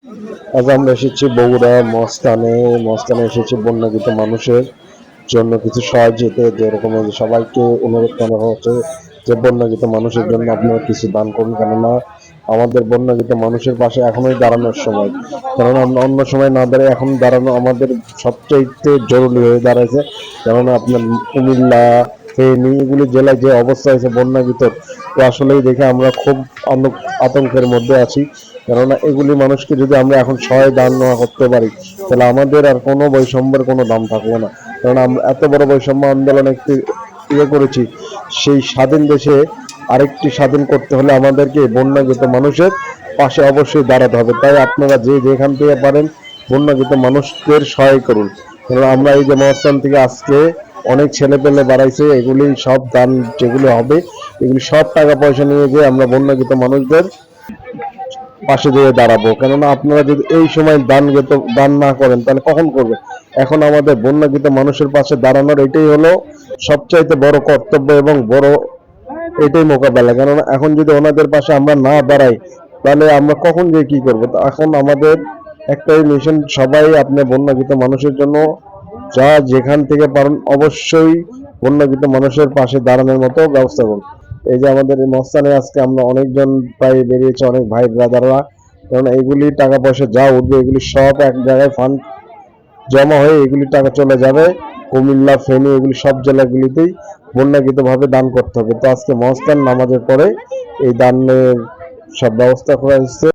আজ আমরা এসেছি বগুড়া মস্তানে। মস্তানে এসেছি বন্যাকৃত মানুষের জন্য কিছু সহযোগিতা, যেরকম এই যে সবাইকে অনুরোধ করা হচ্ছে যে বন্যাকৃত মানুষের জন্য আপনারা কিছু দান করুন, কেননা আমাদের বন্যাকৃত মানুষের পাশে এখনোই দাঁড়ানোর সময়। কেননা আমরা অন্য সময় না দাঁড়িয়ে এখন দাঁড়ানো আমাদের সবচাইতে জরুরি হয়ে দাঁড়াইছে। কেননা আপনার কুমিল্লা, ফেনী এগুলি জেলায় যে অবস্থা হয়েছে বন্যাকৃত, তো আসলেই দেখে আমরা খুব আতঙ্কের মধ্যে আছি। কেননা এগুলি মানুষকে যদি আমরা এখন সহায় দান না করতে পারি, তাহলে আমাদের আর কোনো বৈষম্যের কোনো দাম থাকবে না। কারণ আমরা এত বড় বৈষম্য আন্দোলন একটি করেছি, সেই স্বাধীন দেশে আরেকটি স্বাধীন করতে হলে আমাদেরকে বন্যাকৃত মানুষের পাশে অবশ্যই দাঁড়াতে হবে। তাই আপনারা যে যেখান থেকে পারেন বন্যাকৃত মানুষদের সহায় করুন। কারণ আমরা এই যে মহাস্থান থেকে আজকে অনেক ছেলে পেলে বাড়াইছে, এগুলি সব দান যেগুলো হবে এগুলি সব টাকা পয়সা নিয়ে গিয়ে আমরা বন্যাকৃত মানুষদের পাশে যেয়ে দাঁড়াবো। কেননা আপনারা যদি এই সময় দান না করেন তাহলে কখন করবে? এখন আমাদের বন্যাকৃত মানুষের পাশে দাঁড়ানোর এটাই হলো সবচাইতে বড় কর্তব্য এবং বড় এটাই মোকাবেলা। কেননা এখন যদি ওনাদের পাশে আমরা না দাঁড়াই তাহলে আমরা কখন গিয়ে কি করবো? তো এখন আমাদের একটাই মিশন, সবাই আপনি বন্যাকৃত মানুষের জন্য যা যেখান থেকে পারেন অবশ্যই বন্যাকৃত মানুষের পাশে দাঁড়ানোর মতো ব্যবস্থা করুন। এই যে আমাদের এই মস্তানে আজকে আমরা অনেকজন প্রায় বেরিয়েছে, অনেক ভাই ব্রাদাররা। কারণ এগুলি টাকা পয়সা যা উঠবে এগুলি সব এক জায়গায় ফান্ড জমা হয়ে এগুলি টাকা চলে যাবে কুমিল্লা, ফেনী এগুলি সব জেলাগুলিতেই বন্যাকৃত ভাবে দান করতে হবে। তো আজকে মহাস্থান নামাজের পরে এই দানের সব ব্যবস্থা করা হচ্ছে।